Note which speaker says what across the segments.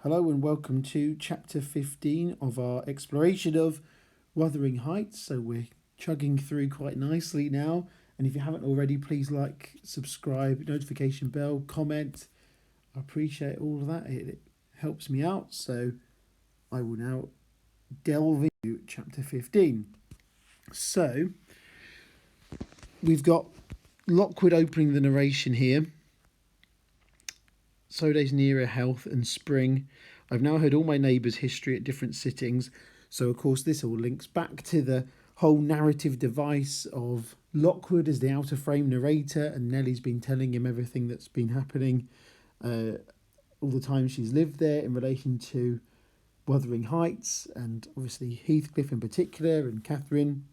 Speaker 1: Hello and welcome to chapter 15 of our exploration of Wuthering Heights. So we're chugging through quite nicely now. And if you haven't already, please like, subscribe, notification bell, comment. I appreciate all of that. It helps me out. So I will now delve into chapter 15. So we've got Lockwood opening the narration here. Soday's nearer health and spring. I've now heard all my neighbours' history at different sittings. So, of course, this all links back to the whole narrative device of Lockwood as the outer frame narrator, and Nellie's been telling him everything that's been happening all the time she's lived there in relation to Wuthering Heights, and obviously Heathcliff in particular, and Catherine.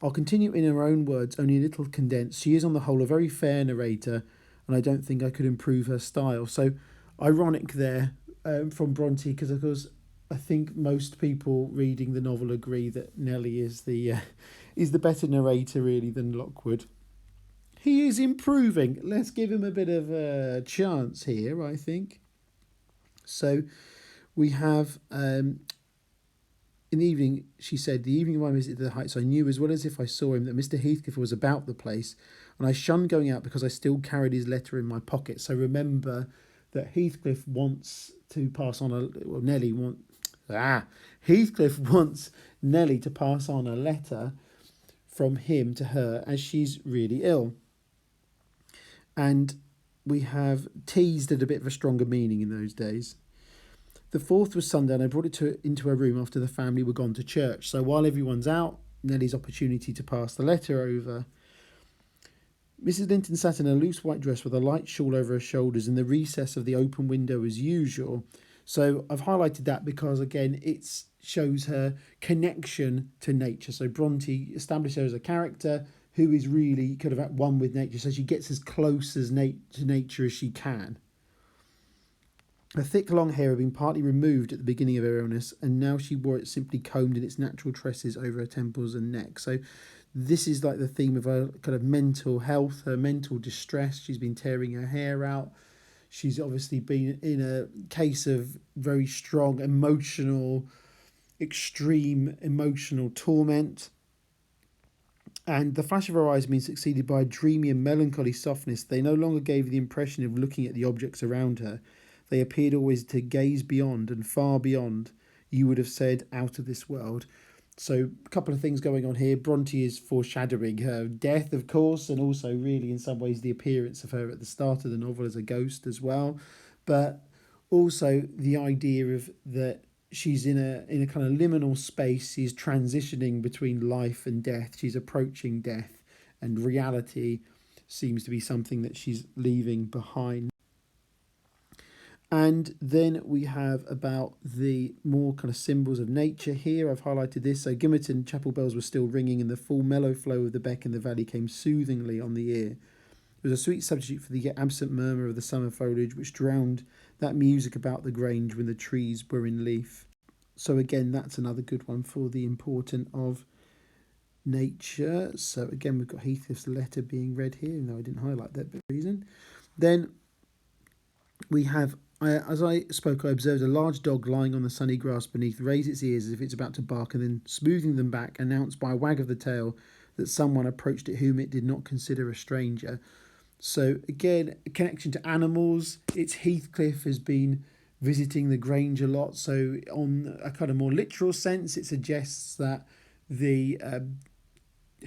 Speaker 1: I'll continue in her own words, only a little condensed. She is on the whole a very fair narrator, and I don't think I could improve her style. So ironic there from Bronte, because of course I think most people reading the novel agree that Nellie is the better narrator really than Lockwood. He is improving. Let's give him a bit of a chance here, I think. So we have in the evening, she said, the evening of my visit to the Heights, I knew as well as if I saw him that Mr. Heathcliff was about the place, and I shunned going out because I still carried his letter in my pocket. So remember that Heathcliff wants to pass on Heathcliff wants Nellie to pass on a letter from him to her as she's really ill. And we have teased at a bit of a stronger meaning in those days. The 4th was Sunday, and I brought it into her room after the family were gone to church. So while everyone's out, Nellie's opportunity to pass the letter over. Mrs. Linton sat in a loose white dress with a light shawl over her shoulders in the recess of the open window as usual. So I've highlighted that because, again, it shows her connection to nature. So Bronte established her as a character who is really kind of at one with nature. So she gets as close to nature as she can. Her thick long hair had been partly removed at the beginning of her illness, and now she wore it simply combed in its natural tresses over her temples and neck. So this is like the theme of her kind of mental health, her mental distress. She's been tearing her hair out. She's obviously been in a case of very strong extreme emotional torment. And the flash of her eyes had been succeeded by a dreamy and melancholy softness. They no longer gave the impression of looking at the objects around her. They appeared always to gaze beyond and far beyond, you would have said, out of this world. So a couple of things going on here. Bronte is foreshadowing her death, of course, and also really in some ways the appearance of her at the start of the novel as a ghost as well. But also the idea of that she's in a kind of liminal space. She's transitioning between life and death. She's approaching death, and reality seems to be something that she's leaving behind. And then we have about the more kind of symbols of nature here. I've highlighted this. So Gimmerton chapel bells were still ringing, and the full mellow flow of the beck in the valley came soothingly on the ear. It was a sweet substitute for the yet absent murmur of the summer foliage, which drowned that music about the Grange when the trees were in leaf. So again, that's another good one for the importance of nature. So again, we've got Heathcliff's letter being read here, even though I didn't highlight that for a reason. Then we have, as I spoke, I observed a large dog lying on the sunny grass beneath, raise its ears as if it's about to bark, and then, smoothing them back, announced by a wag of the tail that someone approached it whom it did not consider a stranger. So again, a connection to animals. It's Heathcliff has been visiting the Grange a lot. So on a kind of more literal sense, it suggests that the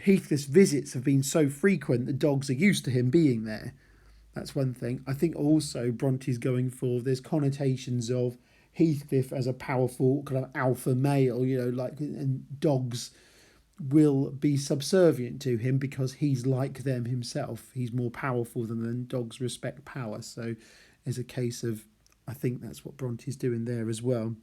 Speaker 1: Heathcliff's visits have been so frequent that dogs are used to him being there. That's one thing. I think also Bronte's going for, there's connotations of Heathcliff as a powerful kind of alpha male, and dogs will be subservient to him because he's like them himself. He's more powerful than them. Dogs respect power. So as a case of, I think that's what Bronte's doing there as well.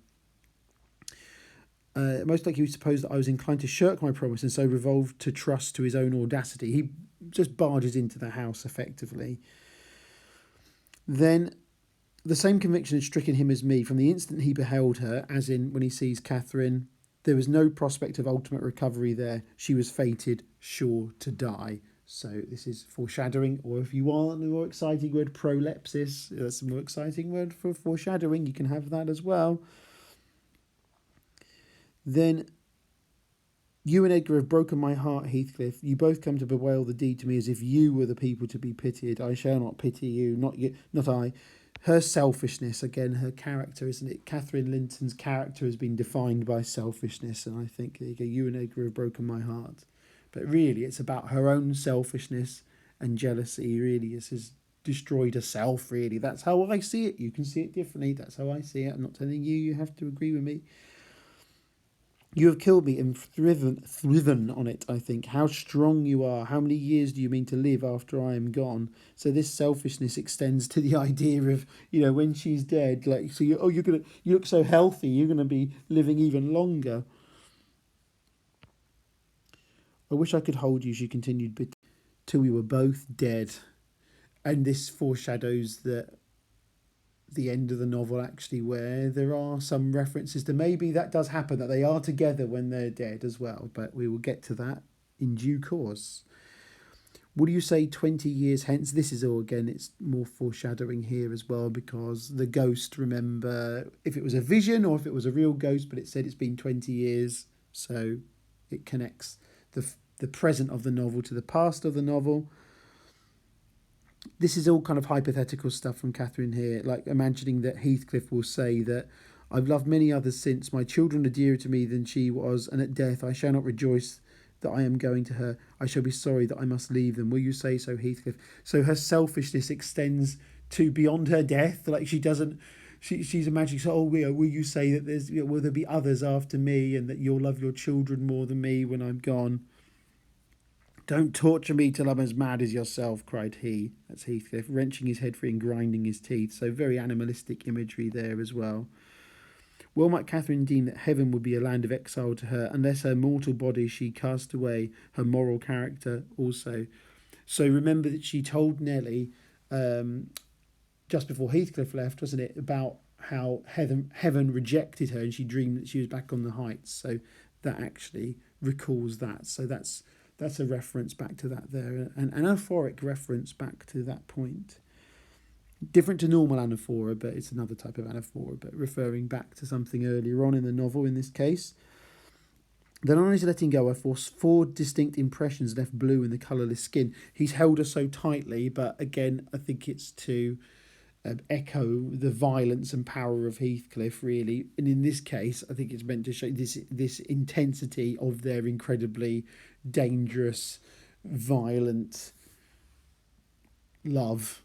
Speaker 1: Most likely he supposed that I was inclined to shirk my promise and so resolved to trust to his own audacity. He just barges into the house effectively. Then the same conviction had stricken him as me from the instant he beheld her, as in when he sees Catherine. There was no prospect of ultimate recovery there. She was fated, sure to die. So this is foreshadowing, or if you want a more exciting word, prolepsis. That's a more exciting word for foreshadowing. You can have that as well. Then, you and Edgar have broken my heart, Heathcliff. You both come to bewail the deed to me as if you were the people to be pitied. I shall not pity you, not you, not I. Her selfishness, again, her character, isn't it? Catherine Linton's character has been defined by selfishness, and I think you and Edgar have broken my heart. But really, it's about her own selfishness and jealousy. Really, this has destroyed herself. Really, that's how I see it. You can see it differently. That's how I see it. I'm not telling you. You have to agree with me. You have killed me and thriven on it, I think. How strong you are. How many years do you mean to live after I am gone? So this selfishness extends to the idea of, when she's dead, like, so you look so healthy, you're gonna be living even longer. I wish I could hold you, she continued, but till we were both dead. And this foreshadows the end of the novel, actually, where there are some references to maybe that does happen, that they are together when they're dead as well, but we will get to that in due course. Would you say 20 years hence? This is all, again, it's more foreshadowing here as well, because the ghost, remember, if it was a vision or if it was a real ghost, but it said it's been 20 years, so it connects the present of the novel to the past of the novel. This is all kind of hypothetical stuff from Catherine here, like imagining that Heathcliff will say that I've loved many others since, my children are dearer to me than she was, and at death I shall not rejoice that I am going to her. I shall be sorry that I must leave them. Will you say so, Heathcliff? So her selfishness extends to beyond her death. Like she doesn't, she's imagining, so, will you say that will there be others after me, and that you'll love your children more than me when I'm gone? Don't torture me till I'm as mad as yourself, cried he. That's Heathcliff, wrenching his head free and grinding his teeth. So very animalistic imagery there as well. Well might Catherine deem that heaven would be a land of exile to her, unless her mortal body she cast away, her moral character also. So remember that she told Nellie, just before Heathcliff left, wasn't it, about how heaven rejected her, and she dreamed that she was back on the heights. So that actually recalls that. So that's a reference back to that there, an anaphoric reference back to that point. Different to normal anaphora, but it's another type of anaphora, but referring back to something earlier on in the novel in this case. Then on his letting go, I forced 4 distinct impressions left blue in the colourless skin. He's held her so tightly, but again, I think it's to echo the violence and power of Heathcliff, really. And in this case, I think it's meant to show this intensity of their incredibly dangerous, violent love.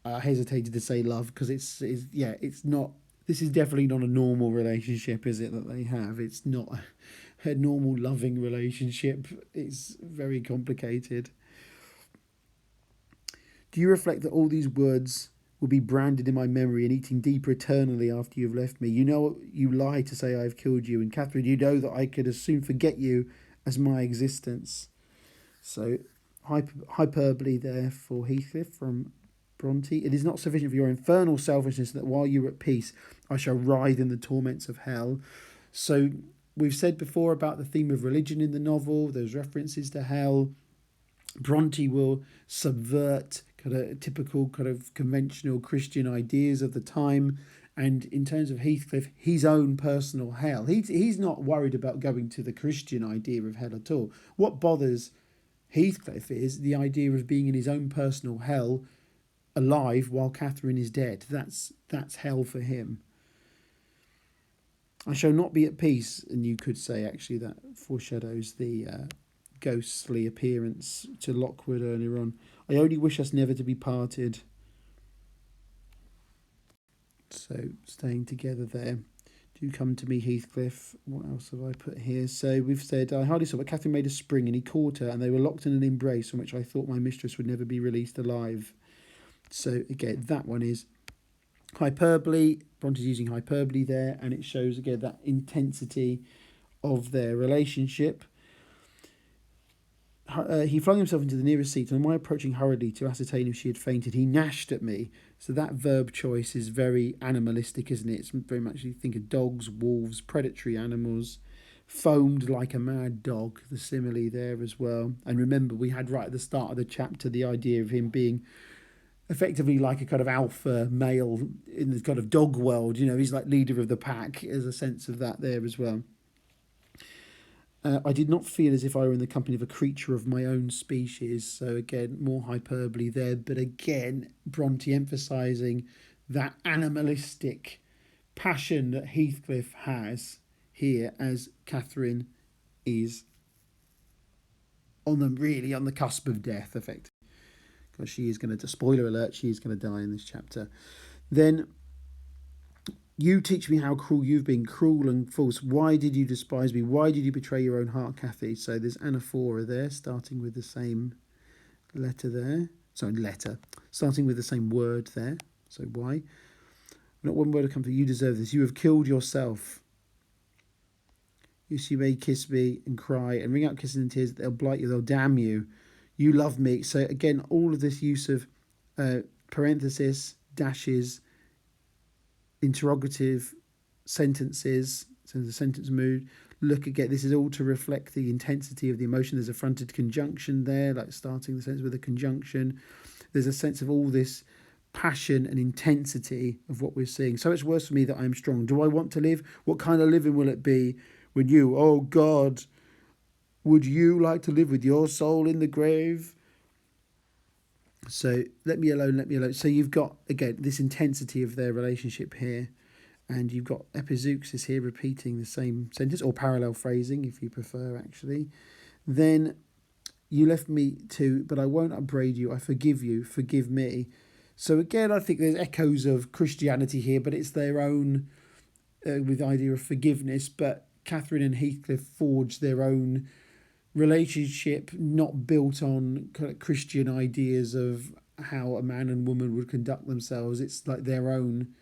Speaker 1: I hesitated to say love because it's not. This is definitely not a normal relationship, is it, that they have? It's not a normal loving relationship. It's very complicated. Do you reflect that all these words will be branded in my memory and eating deeper eternally after you've left me? You know you lie to say I have killed you, and Catherine, you know that I could as soon forget you as my existence. So hyperbole there for Heathcliff from Bronte. It is not sufficient for your infernal selfishness that while you are at peace I shall writhe in the torments of hell. So we've said before about the theme of religion in the novel, those references to hell. Bronte will subvert kind of typical kind of conventional Christian ideas of the time, and in terms of Heathcliff, his own personal hell. He's not worried about going to the Christian idea of hell at all. What bothers Heathcliff is the idea of being in his own personal hell, alive while Catherine is dead. That's hell for him. I shall not be at peace, and you could say actually that foreshadows the ghostly appearance to Lockwood earlier on. I only wish us never to be parted. So staying together there. Do come to me, Heathcliff. What else have I put here? So we've said, I hardly saw, but Catherine made a spring and he caught her, and they were locked in an embrace from which I thought my mistress would never be released alive. So again, that one is hyperbole. Bronte's using hyperbole there, and it shows again that intensity of their relationship. He flung himself into the nearest seat, and on my approaching hurriedly to ascertain if she had fainted, he gnashed at me. So that verb choice is very animalistic, isn't it? It's very much, you think of dogs, wolves, predatory animals. foamed like a mad dog, the simile there as well. And remember, we had right at the start of the chapter the idea of him being effectively like a kind of alpha male in the kind of dog world. You know, he's like leader of the pack. There's a sense of that there as well. I did not feel as if I were in the company of a creature of my own species. So again, more hyperbole there. But again, Bronte emphasising that animalistic passion that Heathcliff has here as Catherine is on the cusp of death, effectively. Because she is going to, spoiler alert, she is going to die in this chapter. Then, you teach me how cruel you've been, cruel and false. Why did you despise me? Why did you betray your own heart, Cathy? So there's anaphora there, starting with the same letter there. Sorry, letter. Starting with the same word there. So why? Not one word of comfort. You deserve this. You have killed yourself. Yes, you may kiss me and cry and wring out kisses and tears. They'll blight you. They'll damn you. You love me. So again, all of this use of parenthesis, dashes, interrogative sentences, so the sentence mood. Look again, this is all to reflect the intensity of the emotion. There's a fronted conjunction there, like starting the sentence with a conjunction. There's a sense of all this passion and intensity of what we're seeing. So it's worse for me that I am strong. Do I want to live? What kind of living will it be when you, oh God, would you like to live with your soul in the grave? So let me alone, let me alone. So you've got, again, this intensity of their relationship here. And you've got epizeuxis here repeating the same sentence, or parallel phrasing if you prefer, actually. Then you left me too, but I won't upbraid you. I forgive you. Forgive me. So again, I think there's echoes of Christianity here, but it's their own with the idea of forgiveness. But Catherine and Heathcliff forged their own relationship, not built on kind of Christian ideas of how a man and woman would conduct themselves. It's like their own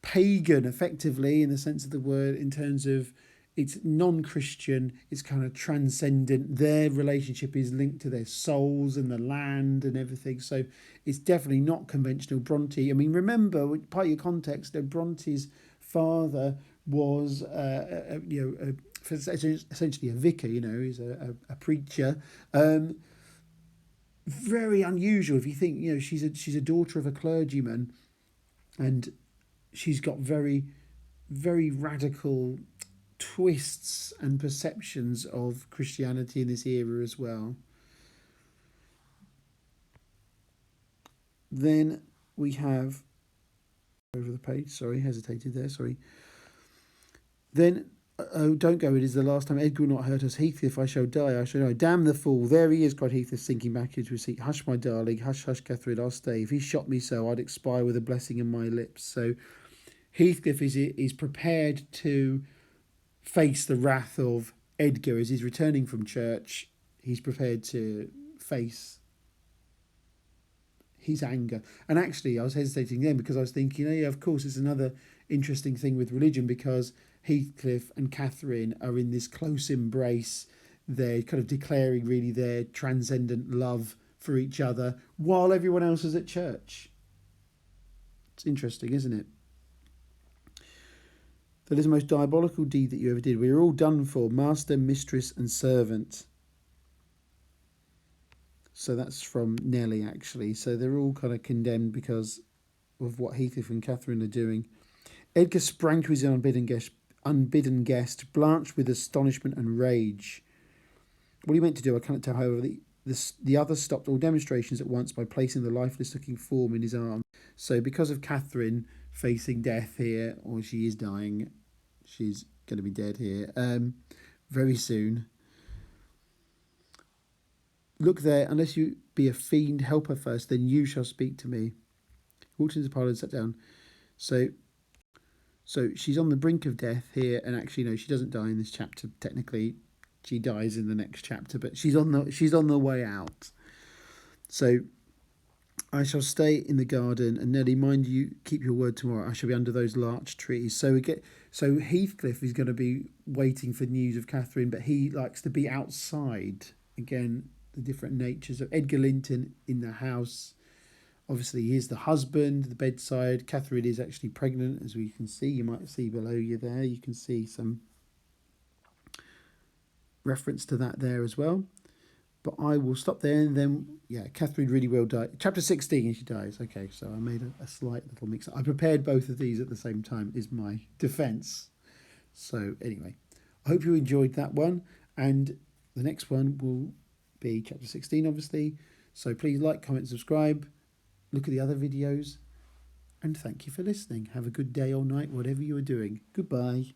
Speaker 1: pagan, effectively, in the sense of the word, in terms of it's non-Christian, it's kind of transcendent. Their relationship is linked to their souls and the land and everything. So it's definitely not conventional Bronte. I mean, remember, part of your context, that Bronte's father was, essentially a vicar. You know, he's a preacher. Very unusual if you think. You know, she's a daughter of a clergyman, and she's got very, very radical twists and perceptions of Christianity in this era as well. Then we have, over the page, sorry, hesitated there, sorry. Then, oh, don't go, it is the last time. Edgar will not hurt us. Heathcliff, I shall die, I shall die. Damn the fool, there he is, cried Heathcliff, sinking back into his seat. Hush, my darling, hush, hush, Catherine, I'll stay. If he shot me so, I'd expire with a blessing in my lips. So Heathcliff is prepared to face the wrath of Edgar as he's returning from church. He's prepared to face his anger. And actually, I was hesitating then because I was thinking, yeah, of course, it's another interesting thing with religion, because Heathcliff and Catherine are in this close embrace. They're kind of declaring really their transcendent love for each other while everyone else is at church. It's interesting, isn't it? That is the most diabolical deed that you ever did. We are all done for, master, mistress, and servant. So that's from Nellie, actually. So they're all kind of condemned because of what Heathcliff and Catherine are doing. Edgar sprang to his unbidden guest, blanched with astonishment and rage. What he meant to do, I cannot tell. However, the others stopped all demonstrations at once by placing the lifeless-looking form in his arms. So because of Catherine facing death here, or she is dying, she's going to be dead here very soon. Look there, unless you be a fiend, help her first, then you shall speak to me. Walked into the parlour and sat down. So she's on the brink of death here, and actually, no, she doesn't die in this chapter. Technically, she dies in the next chapter, but she's on the way out. So I shall stay in the garden, and Nelly, mind you, keep your word tomorrow. I shall be under those larch trees. So Heathcliff is going to be waiting for news of Catherine, but he likes to be outside. Again, the different natures of Edgar Linton in the house. Obviously, he is the husband, the bedside. Catherine is actually pregnant, as we can see. You might see below you there. You can see some reference to that there as well. But I will stop there, and then, yeah, Catherine really will die. Chapter 16, she dies. Okay, so I made a slight little mix-up. I prepared both of these at the same time, is my defence. So, anyway, I hope you enjoyed that one. And the next one will be chapter 16, obviously. So please like, comment, subscribe. Look at the other videos. And thank you for listening. Have a good day or night, whatever you are doing. Goodbye.